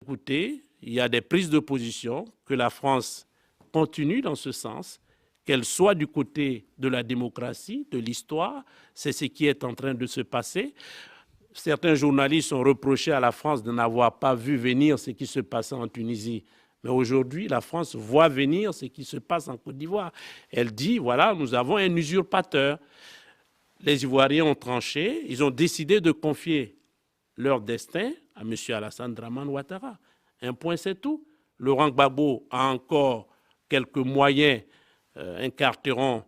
écoutez, il y a des prises de position, que la France continue dans ce sens, qu'elle soit du côté de la démocratie, de l'histoire, c'est ce qui est en train de se passer. Certains journalistes ont reproché à la France de n'avoir pas vu venir ce qui se passait en Tunisie. Mais aujourd'hui, la France voit venir ce qui se passe en Côte d'Ivoire. Elle dit, voilà, nous avons un usurpateur. Les Ivoiriens ont tranché, ils ont décidé de confier leur destin à M. Alassane Dramane Ouattara. Un point, c'est tout. Laurent Gbagbo a encore quelques moyens, un quarteron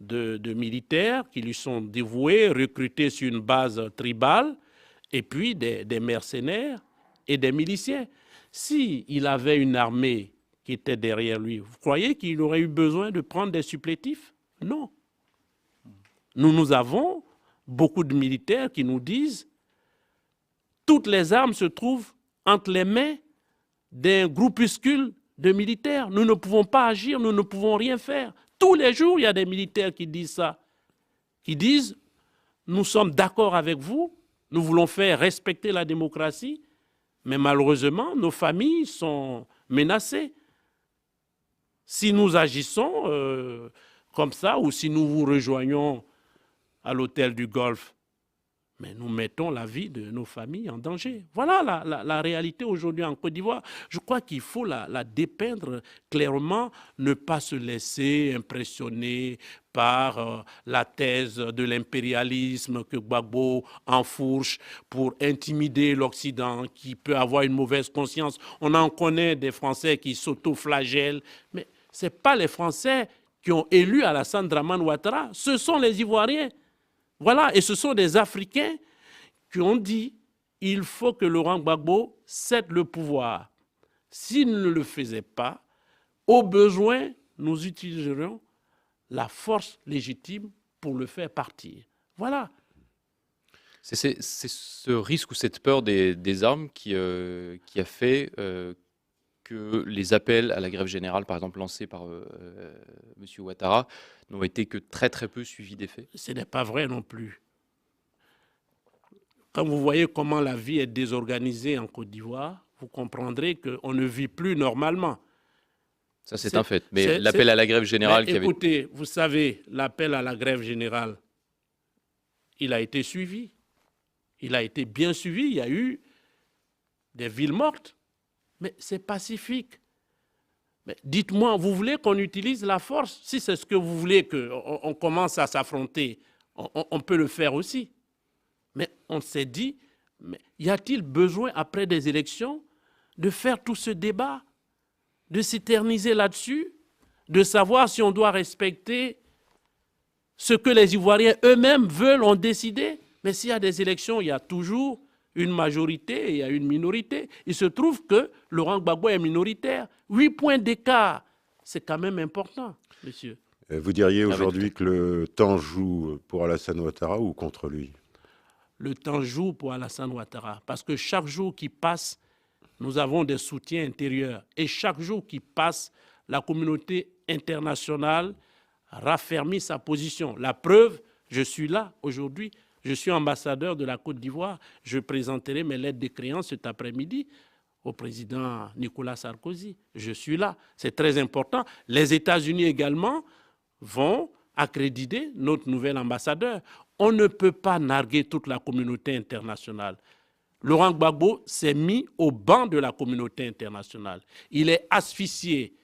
de militaires qui lui sont dévoués, recrutés sur une base tribale, et puis des mercenaires et des miliciens. S'il avait une armée qui était derrière lui, vous croyez qu'il aurait eu besoin de prendre des supplétifs? Non. Nous avons beaucoup de militaires qui nous disent toutes les armes se trouvent entre les mains d'un groupuscule de militaires. Nous ne pouvons pas agir, nous ne pouvons rien faire. Tous les jours, il y a des militaires qui disent ça, qui disent « Nous sommes d'accord avec vous, nous voulons faire respecter la démocratie, mais malheureusement, nos familles sont menacées. Si nous agissons comme ça, ou si nous vous rejoignons à l'hôtel du Golfe, mais nous mettons la vie de nos familles en danger. » Voilà la réalité aujourd'hui en Côte d'Ivoire. Je crois qu'il faut la dépeindre clairement, ne pas se laisser impressionner par la thèse de l'impérialisme que Gbagbo enfourche pour intimider l'Occident, qui peut avoir une mauvaise conscience. On en connaît des Français qui s'auto-flagellent, mais ce n'est pas les Français qui ont élu Alassane Dramane Ouattara, ce sont les Ivoiriens. Voilà, et ce sont des Africains qui ont dit il faut que Laurent Gbagbo cède le pouvoir. S'il ne le faisait pas, au besoin, nous utiliserons la force légitime pour le faire partir. Voilà. C'est ce risque ou cette peur des armes qui a fait que les appels à la grève générale, par exemple lancés par M. Ouattara, n'ont été que très très peu suivis d'effet. Ce n'est pas vrai non plus. Quand vous voyez comment la vie est désorganisée en Côte d'Ivoire, vous comprendrez qu'on ne vit plus normalement. Ça, c'est un fait. Mais l'appel à la grève générale... Écoutez, vous savez, l'appel à la grève générale, il a été suivi. Il a été bien suivi. Il y a eu des villes mortes. Mais c'est pacifique. Mais dites-moi, vous voulez qu'on utilise la force? Si c'est ce que vous voulez, qu'on commence à s'affronter, on peut le faire aussi. Mais on s'est dit, mais y a-t-il besoin, après des élections, de faire tout ce débat, de s'éterniser là-dessus, de savoir si on doit respecter ce que les Ivoiriens eux-mêmes veulent, ont décidé? Mais s'il y a des élections, il y a toujours une majorité et il y a une minorité. Il se trouve que Laurent Gbagbo est minoritaire. 8 points d'écart, c'est quand même important, monsieur. Vous diriez aujourd'hui que le temps joue pour Alassane Ouattara ou contre lui? Le temps joue pour Alassane Ouattara, parce que chaque jour qui passe, nous avons des soutiens intérieurs. Et chaque jour qui passe, la communauté internationale raffermit sa position. La preuve, je suis là aujourd'hui. Je suis ambassadeur de la Côte d'Ivoire. Je présenterai mes lettres de créance cet après-midi au président Nicolas Sarkozy. Je suis là. C'est très important. Les États-Unis également vont accréditer notre nouvel ambassadeur. On ne peut pas narguer toute la communauté internationale. Laurent Gbagbo s'est mis au banc de la communauté internationale. Il est asphyxié,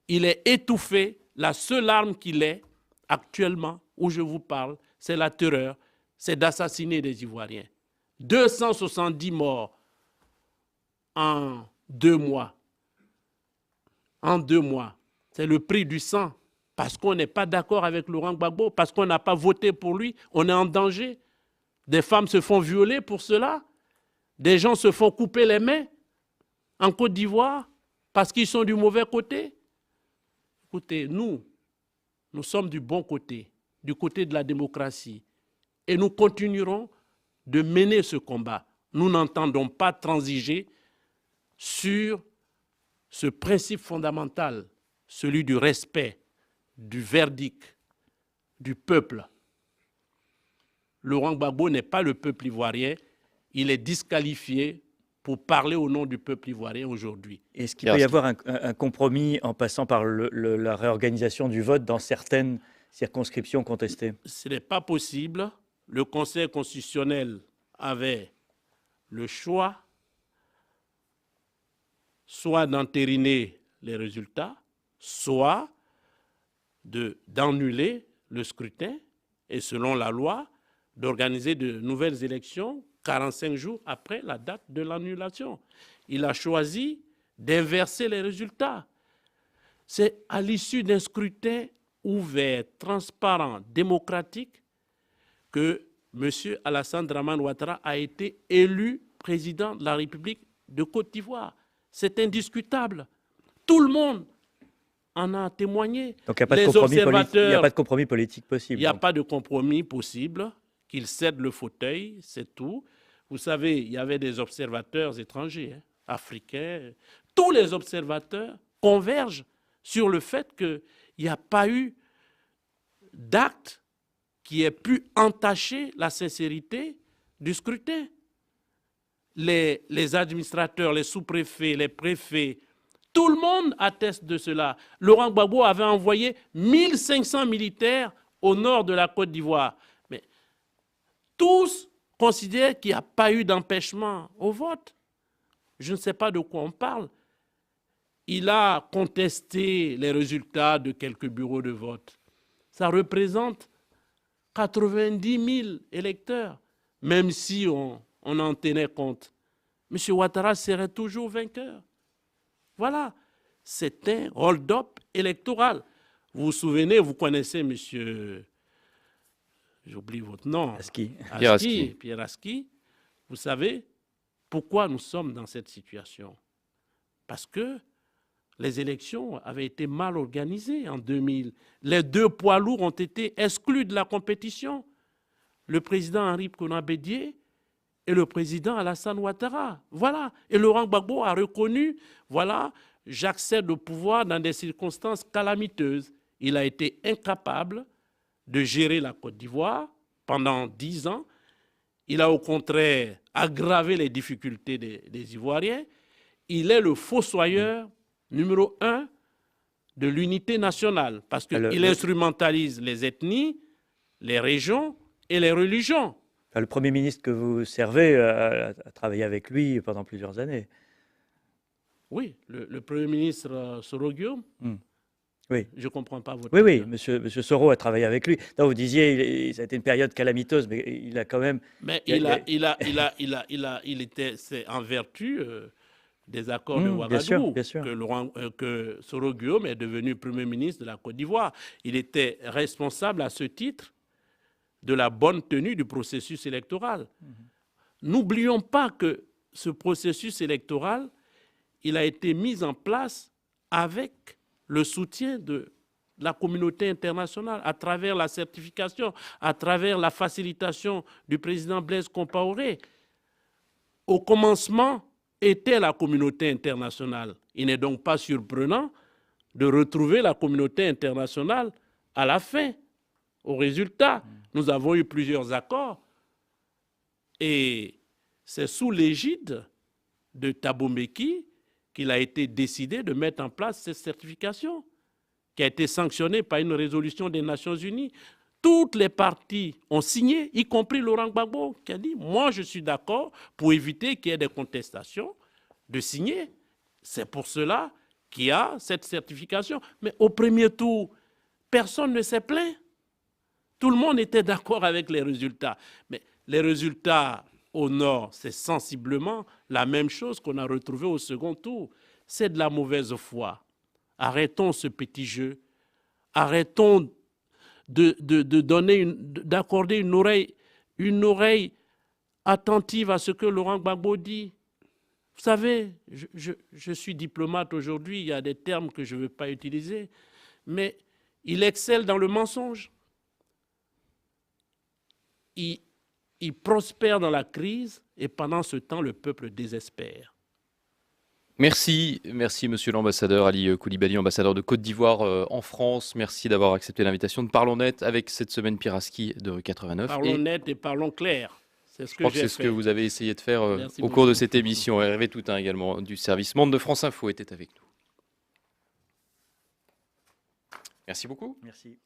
il est étouffé. La seule arme qu'il ait actuellement, où je vous parle, c'est la terreur, c'est d'assassiner des Ivoiriens. 270 morts en 2 mois. En 2 mois. C'est le prix du sang. Parce qu'on n'est pas d'accord avec Laurent Gbagbo, parce qu'on n'a pas voté pour lui, on est en danger. Des femmes se font violer pour cela. Des gens se font couper les mains en Côte d'Ivoire parce qu'ils sont du mauvais côté. Écoutez, nous sommes du bon côté, du côté de la démocratie. Et nous continuerons de mener ce combat. Nous n'entendons pas transiger sur ce principe fondamental, celui du respect, du verdict, du peuple. Laurent Gbagbo n'est pas le peuple ivoirien, il est disqualifié pour parler au nom du peuple ivoirien aujourd'hui. Est-ce qu'il peut y avoir un compromis en passant par la réorganisation du vote dans certaines circonscriptions contestées? Ce n'est pas possible. Le Conseil constitutionnel avait le choix soit d'entériner les résultats, soit d'annuler le scrutin et, selon la loi, d'organiser de nouvelles élections 45 jours après la date de l'annulation. Il a choisi d'inverser les résultats. C'est à l'issue d'un scrutin ouvert, transparent, démocratique que M. Alassane Dramane Ouattara a été élu président de la République de Côte d'Ivoire. C'est indiscutable. Tout le monde en a témoigné. Donc il n'y a pas de compromis politique possible. Il n'y a pas de compromis possible, qu'il cède le fauteuil, c'est tout. Vous savez, il y avait des observateurs étrangers, africains. Tous les observateurs convergent sur le fait qu'il n'y a pas eu d'acte qui ait pu entacher la sincérité du scrutin. Les administrateurs, les sous-préfets, les préfets, tout le monde atteste de cela. Laurent Gbagbo avait envoyé 1500 militaires au nord de la Côte d'Ivoire. Mais tous considèrent qu'il n'y a pas eu d'empêchement au vote. Je ne sais pas de quoi on parle. Il a contesté les résultats de quelques bureaux de vote. Ça représente 90 000 électeurs, même si on en tenait compte. M. Ouattara serait toujours vainqueur. Voilà, c'est un hold-up électoral. Vous vous souvenez, vous connaissez M. J'oublie votre nom. Pierre Aski. Vous savez pourquoi nous sommes dans cette situation? Parce que les élections avaient été mal organisées en 2000. Les deux poids lourds ont été exclus de la compétition. Le président Henri Konan Bédié et le président Alassane Ouattara. Voilà. Et Laurent Gbagbo a reconnu, voilà, j'accède au pouvoir dans des circonstances calamiteuses. Il a été incapable de gérer la Côte d'Ivoire pendant 10 ans. Il a au contraire aggravé les difficultés des Ivoiriens. Il est le fossoyeur numéro 1 de l'unité nationale parce qu'il instrumentalise les ethnies, les régions et les religions. Le Premier ministre que vous servez a travaillé avec lui pendant plusieurs années. Oui, le Premier ministre Soro Guillaume. Oui. Je ne comprends pas votre... Oui, monsieur Soro a travaillé avec lui. Non, vous disiez, ça a été une période calamiteuse, mais il a quand même... Mais c'est en vertu des accords de Ouagadougou bien sûr. que Soro Guillaume est devenu Premier ministre de la Côte d'Ivoire. Il était responsable à ce titre de la bonne tenue du processus électoral. N'oublions pas que ce processus électoral, il a été mis en place avec le soutien de la communauté internationale, à travers la certification, à travers la facilitation du président Blaise Compaoré. Au commencement était la communauté internationale. Il n'est donc pas surprenant de retrouver la communauté internationale à la fin. Au résultat, nous avons eu plusieurs accords et c'est sous l'égide de Thabo Mbeki qu'il a été décidé de mettre en place cette certification qui a été sanctionnée par une résolution des Nations Unies. Toutes les parties ont signé, y compris Laurent Gbagbo, qui a dit « Moi, je suis d'accord pour éviter qu'il y ait des contestations, de signer. » C'est pour cela qu'il y a cette certification. Mais au premier tour, personne ne s'est plaint. Tout le monde était d'accord avec les résultats. Mais les résultats au nord, c'est sensiblement la même chose qu'on a retrouvé au second tour. C'est de la mauvaise foi. Arrêtons ce petit jeu. Arrêtons d'accorder une oreille attentive à ce que Laurent Gbagbo dit. Vous savez, je suis diplomate aujourd'hui, il y a des termes que je ne veux pas utiliser, mais il excelle dans le mensonge. Il prospère dans la crise et pendant ce temps, le peuple désespère. Merci, monsieur l'ambassadeur Ali Koulibaly, ambassadeur de Côte d'Ivoire en France. Merci d'avoir accepté l'invitation de Parlons Net avec cette semaine Pierre Aski de Rue 89. Parlons net et parlons clair. C'est ce Je crois que que c'est j'ai ce que fait. vous avez essayé de faire Merci au cours de beaucoup. cette émission. Hervé Toutain également du service Monde de France Info était avec nous. Merci beaucoup. Merci.